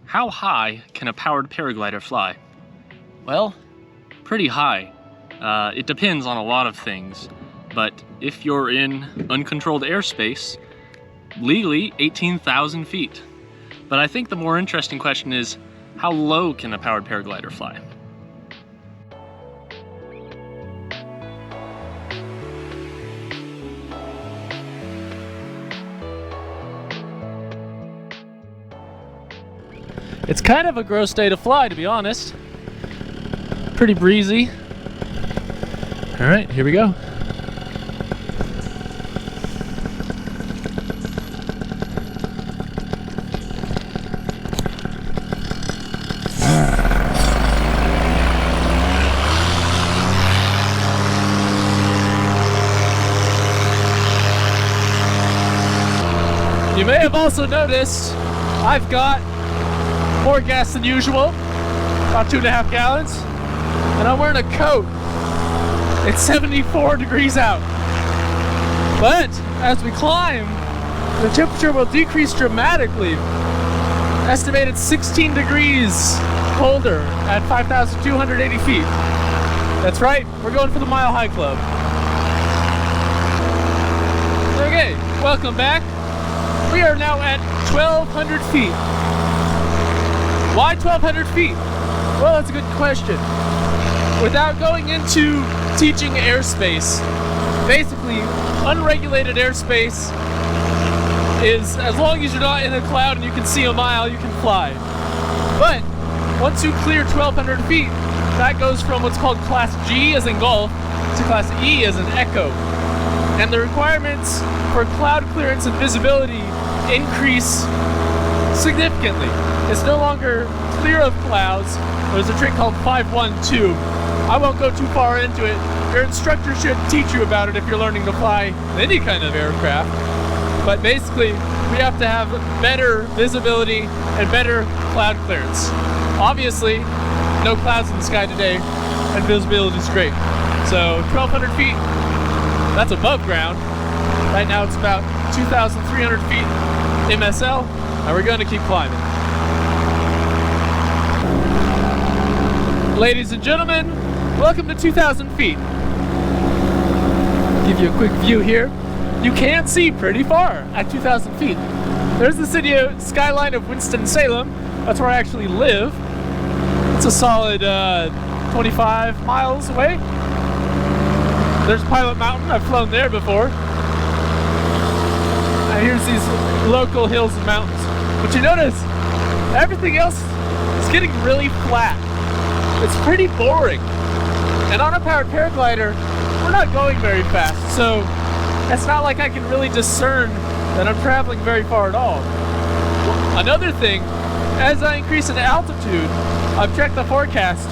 How high can a powered paraglider fly? Well, pretty high. It depends on a lot of things, but if you're in uncontrolled airspace, legally 18,000 feet. But I think the more interesting question is, how low can a powered paraglider fly? It's kind of a gross day to fly, to be honest. Pretty breezy. All right, here we go. You may have also noticed I've got more gas than usual, about 2.5 gallons, and I'm wearing a coat. It's 74 degrees out. But as we climb, the temperature will decrease dramatically. Estimated 16 degrees colder at 5,280 feet. That's right, we're going for the Mile High Club. Okay, welcome back. We are now at 1,200 feet. Why 1,200 feet? Well, that's a good question. Without going into teaching airspace, basically, unregulated airspace is, as long as you're not in a cloud and you can see a mile, you can fly. But once you clear 1,200 feet, that goes from what's called Class G as in golf to Class E as in echo. And the requirements for cloud clearance and visibility increase significantly. It's no longer clear of clouds. There's a trick called 5-1-2. I won't go too far into it. Your instructor should teach you about it if you're learning to fly any kind of aircraft. But basically, we have to have better visibility and better cloud clearance. Obviously, no clouds in the sky today, and visibility is great. So 1,200 feet, that's above ground. Right now it's about 2,300 feet MSL, and we're going to keep climbing. Ladies and gentlemen, welcome to 2,000 feet. Give you a quick view here. You can see pretty far at 2,000 feet. There's the city skyline of Winston-Salem. That's where I actually live. It's a solid 25 miles away. There's Pilot Mountain. I've flown there before. And here's these local hills and mountains. But you notice, everything else is getting really flat. It's pretty boring. And on a powered paraglider, we're not going very fast, so it's not like I can really discern that I'm traveling very far at all. Another thing, as I increase in altitude, I've checked the forecast.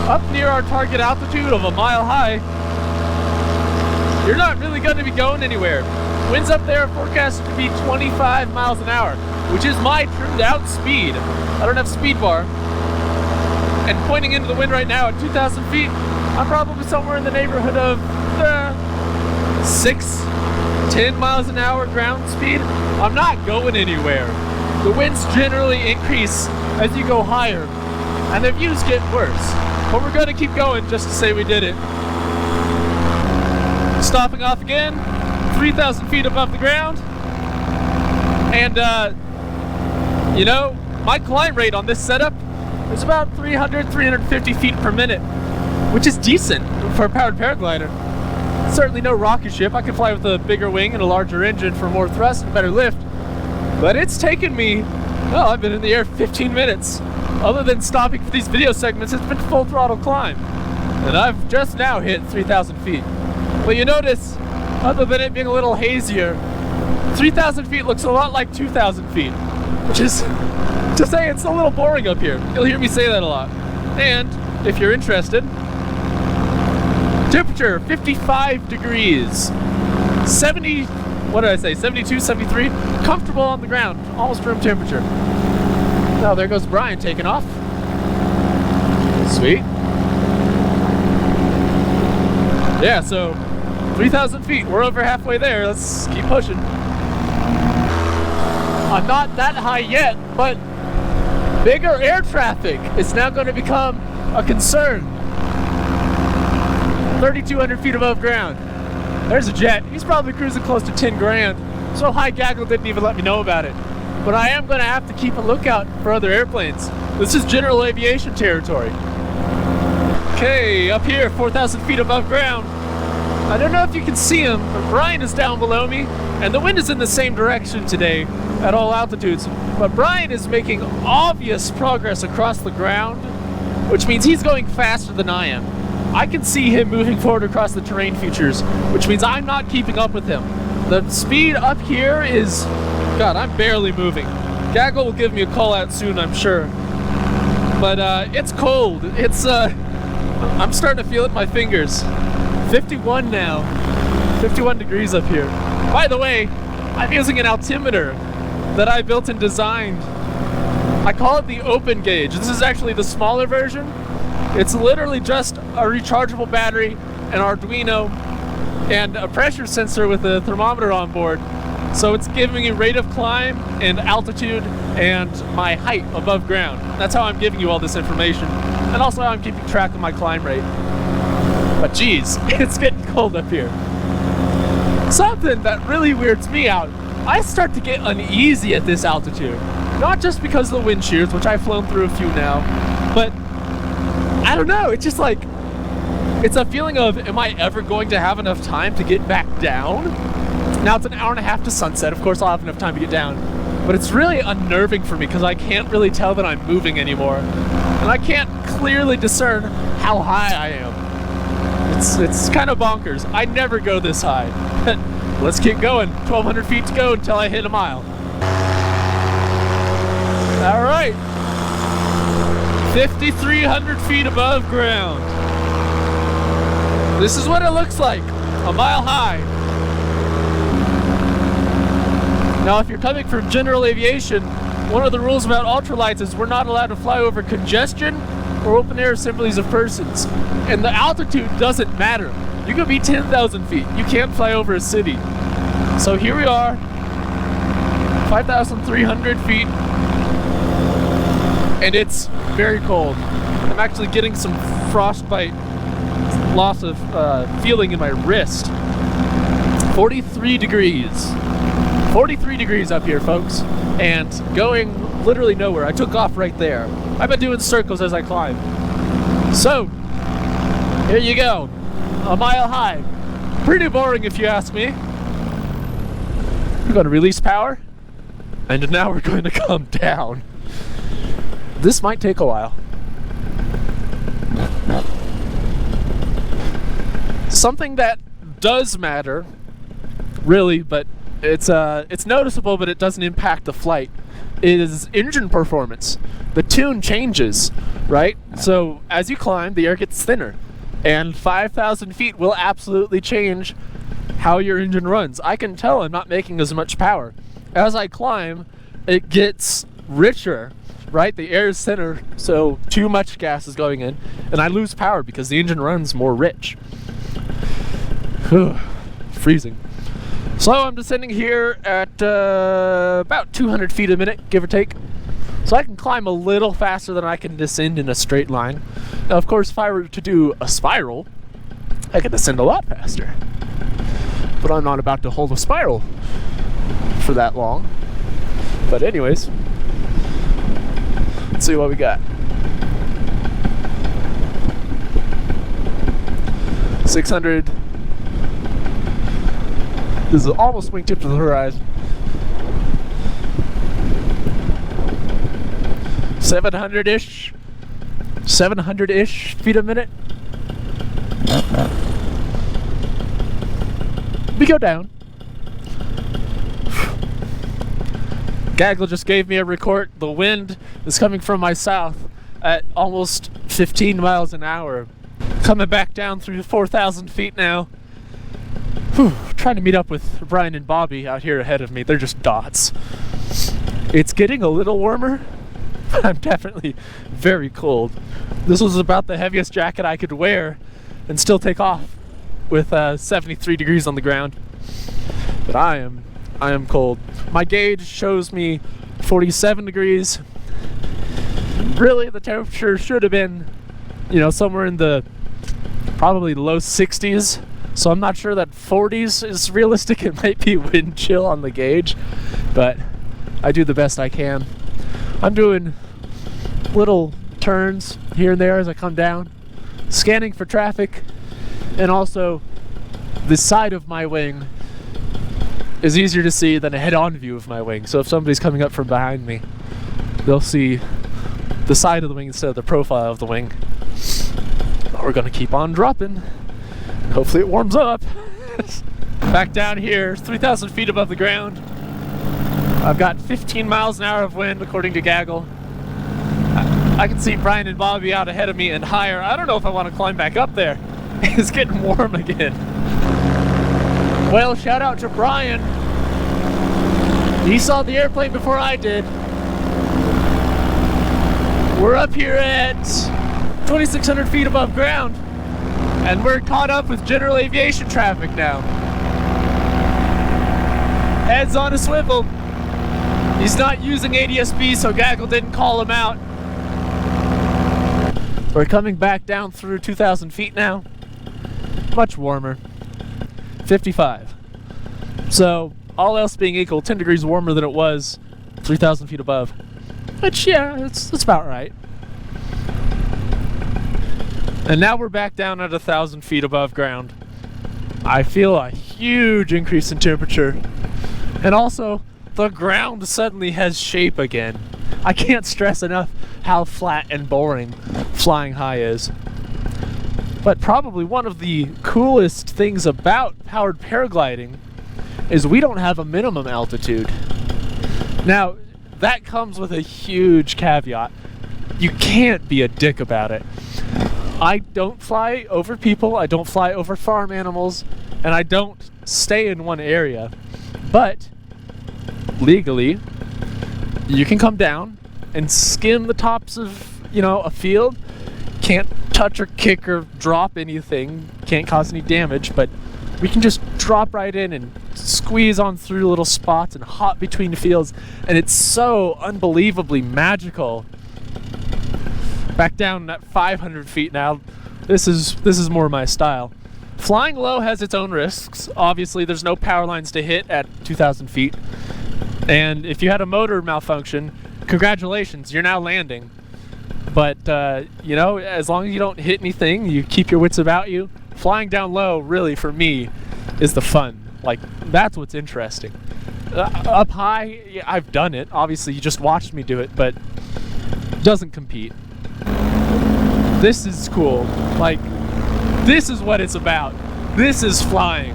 Up near our target altitude of a mile high, you're not really going to be going anywhere. Winds up there are forecasted to be 25 miles an hour, which is my trimmed out speed. I don't have speed bar. And pointing into the wind right now at 2,000 feet, I'm probably somewhere in the neighborhood of 6-10 miles an hour ground speed. I'm not going anywhere. The winds generally increase as you go higher, and the views get worse. But we're going to keep going just to say we did it. Stopping off again, 3,000 feet above the ground. And, you know, my climb rate on this setup is about 350 feet per minute, which is decent for a powered paraglider. Certainly no rocket ship. I could fly with a bigger wing and a larger engine for more thrust and better lift. But it's taken me, well, I've been in the air 15 minutes. Other than stopping for these video segments, it's been full throttle climb. And I've just now hit 3,000 feet. But you notice, other than it being a little hazier, 3,000 feet looks a lot like 2,000 feet, which is to say it's a little boring up here. You'll hear me say that a lot. And if you're interested, temperature 55 degrees, 70, what did I say, 72, 73, comfortable on the ground, almost room temperature. Now there goes Brian taking off. Sweet. Yeah, so 3,000 feet, we're over halfway there. Let's keep pushing. I'm not that high yet, but Bigger air traffic is now going to become a concern. 3,200 feet above ground. There's a jet. He's probably cruising close to 10 grand. So high Gaggle didn't even let me know about it. But I am going to have to keep a lookout for other airplanes. This is general aviation territory. Okay, up here, 4,000 feet above ground. I don't know if you can see him, but Brian is down below me, and the wind is in the same direction today at all altitudes. But Brian is making obvious progress across the ground, which means he's going faster than I am. I can see him moving forward across the terrain features, which means I'm not keeping up with him. The speed up here is, God, I'm barely moving. Gaggle will give me a call out soon, I'm sure. But it's cold. It's I'm starting to feel it in my fingers. 51 now. 51 degrees up here. By the way, I'm using an altimeter that I built and designed. I call it the open gauge. This is actually the smaller version. It's literally just a rechargeable battery, an Arduino, and a pressure sensor with a thermometer on board. So it's giving me rate of climb and altitude and my height above ground. That's how I'm giving you all this information. And also how I'm keeping track of my climb rate. But geez, it's getting cold up here. Something that really weirds me out, I start to get uneasy at this altitude. Not just because of the wind shears, which I've flown through a few now, but I don't know, it's just like, it's a feeling of, am I ever going to have enough time to get back down? Now it's an hour and a half to sunset, of course I'll have enough time to get down. But it's really unnerving for me because I can't really tell that I'm moving anymore. And I can't clearly discern how high I am. It's kind of bonkers. I never go this high. Let's keep going. 1,200 feet to go until I hit a mile. All right. 5,300 feet above ground. This is what it looks like, a mile high. Now, if you're coming from general aviation, one of the rules about ultralights is we're not allowed to fly over congestion or open air assemblies of persons. And the altitude doesn't matter. You could be 10,000 feet. You can't fly over a city. So here we are, 5,300 feet, and it's very cold. I'm actually getting some frostbite, loss of feeling in my wrist. 43 degrees. 43 degrees up here, folks, and going literally nowhere. I took off right there. I've been doing circles as I climb. So, here you go. A mile high. Pretty boring if you ask me. We're going to release power, and now we're going to come down. This might take a while. Something that does matter, really, but it's noticeable, but it doesn't impact the flight, is engine performance. The tune changes, right? So as you climb, the air gets thinner, and 5,000 feet will absolutely change how your engine runs. I can tell I'm not making as much power. As I climb, it gets richer, right? The air is thinner, so too much gas is going in, and I lose power because the engine runs more rich. Freezing. So I'm descending here at about 200 feet a minute, give or take. So I can climb a little faster than I can descend in a straight line. Now, of course, if I were to do a spiral, I could descend a lot faster. But I'm not about to hold a spiral for that long. But anyways, let's see what we got. 600. This is almost wingtip to the horizon. 700-ish. 700-ish feet a minute. We go down. Gaggle just gave me a report. The wind is coming from my south at almost 15 miles an hour. Coming back down through 4,000 feet now. Trying to meet up with Brian and Bobby out here ahead of me. They're just dots. It's getting a little warmer, but I'm definitely very cold. This was about the heaviest jacket I could wear and still take off with 73 degrees on the ground. But I am cold. My gauge shows me 47 degrees. Really, the temperature should have been, you know, somewhere in the probably low 60s. So I'm not sure that 40s is realistic. It might be wind chill on the gauge, but I do the best I can. I'm doing little turns here and there as I come down, scanning for traffic, and also the side of my wing is easier to see than a head-on view of my wing. So if somebody's coming up from behind me, they'll see the side of the wing instead of the profile of the wing. But we're gonna keep on dropping. Hopefully it warms up. Back down here, 3,000 feet above the ground. I've got 15 miles an hour of wind according to Gaggle. I can see Brian and Bobby out ahead of me and higher. I don't know if I want to climb back up there. It's getting warm again. Well, shout out to Brian. He saw the airplane before I did. We're up here at 2,600 feet above ground, and we're caught up with general aviation traffic now. Heads on a swivel. He's not using ADS-B, so Gaggle didn't call him out. We're coming back down through 2,000 feet now. Much warmer. 55. So, all else being equal, 10 degrees warmer than it was 3,000 feet above. Which, yeah, it's about right. And now we're back down at 1,000 feet above ground. I feel a huge increase in temperature. And also, the ground suddenly has shape again. I can't stress enough how flat and boring flying high is. But probably one of the coolest things about powered paragliding is we don't have a minimum altitude. Now, that comes with a huge caveat. You can't be a dick about it. I don't fly over people, I don't fly over farm animals, and I don't stay in one area. But legally, you can come down and skim the tops of, you know, a field. Can't touch or kick or drop anything, can't cause any damage, but we can just drop right in and squeeze on through little spots and hop between the fields, and it's so unbelievably magical. Back down at 500 feet now. This is more my style. Flying low has its own risks. Obviously, there's no power lines to hit at 2,000 feet. And if you had a motor malfunction, congratulations, you're now landing. But, you know, as long as you don't hit anything, you keep your wits about you. Flying down low, really, for me, is the fun. Like, that's what's interesting. Up high, yeah, I've done it. Obviously, you just watched me do it, but it doesn't compete. This is cool. Like, this is what it's about. This is flying.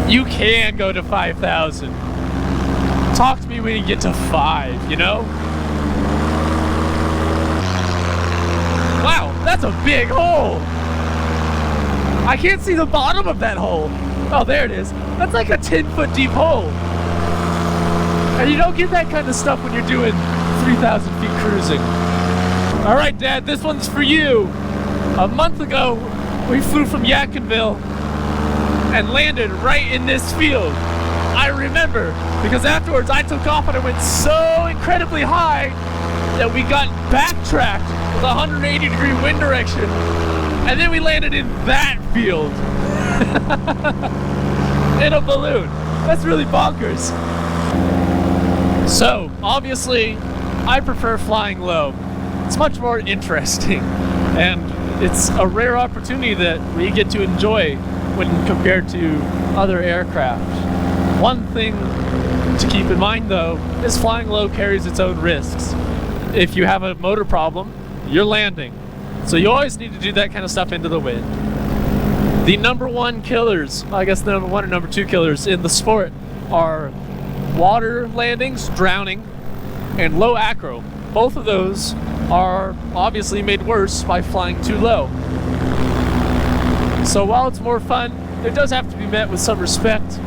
You can go to 5,000. Talk to me when you get to 5, you know? Wow, that's a big hole! I can't see the bottom of that hole. Oh, there it is. That's like a 10-foot deep hole. And you don't get that kind of stuff when you're doing 3,000 feet cruising. All right, Dad, this one's for you. A month ago, we flew from Yadkinville and landed right in this field. I remember, because afterwards I took off and I went so incredibly high that we got backtracked with a 180-degree wind direction, and then we landed in that field in a balloon. That's really bonkers. So, obviously, I prefer flying low. It's much more interesting, and it's a rare opportunity that we get to enjoy when compared to other aircraft. One thing to keep in mind, though, is flying low carries its own risks. If you have a motor problem, you're landing. So you always need to do that kind of stuff into the wind. The number one killers, I guess the number one or number two killers in the sport are water landings, drowning, and low acro. Both of those are obviously made worse by flying too low. So while it's more fun, it does have to be met with some respect.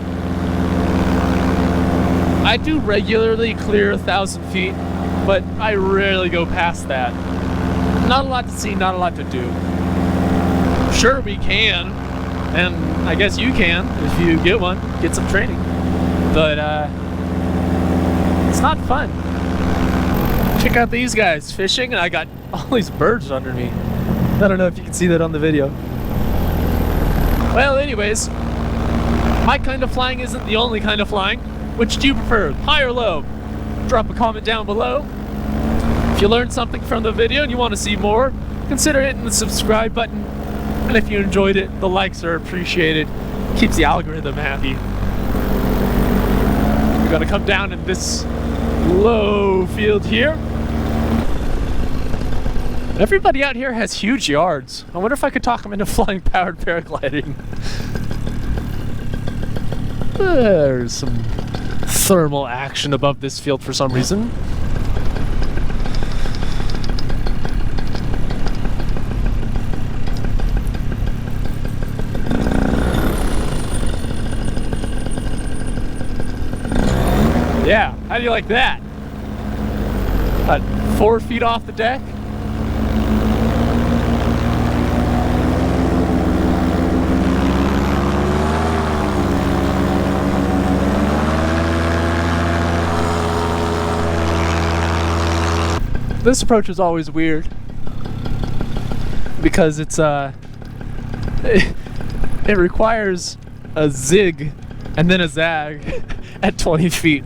I do regularly clear 1,000 feet, but I rarely go past that. Not a lot to see, not a lot to do. Sure, we can, and I guess you can if you get one, get some training. But it's not fun. Check out these guys fishing, and I got all these birds under me. I don't know if you can see that on the video. Well, anyways, my kind of flying isn't the only kind of flying. Which do you prefer, high or low? Drop a comment down below. If you learned something from the video and you want to see more, consider hitting the subscribe button. And if you enjoyed it, the likes are appreciated. Keeps the algorithm happy. We're gonna come down in this low field here. Everybody out here has huge yards. I wonder if I could talk them into flying powered paragliding. There's some thermal action above this field for some reason. Yeah, how do you like that? About 4 feet off the deck. This approach is always weird because it's it requires a zig and then a zag at 20 feet,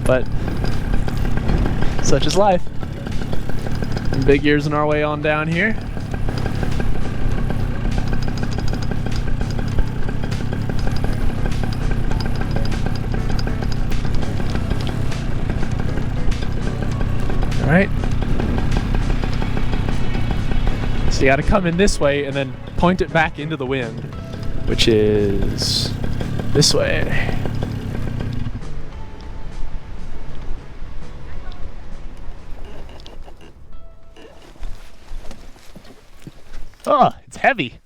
but such is life. Big ears in our way on down here. All right. So you got to come in this way and then point it back into the wind, which is this way. Oh, it's heavy.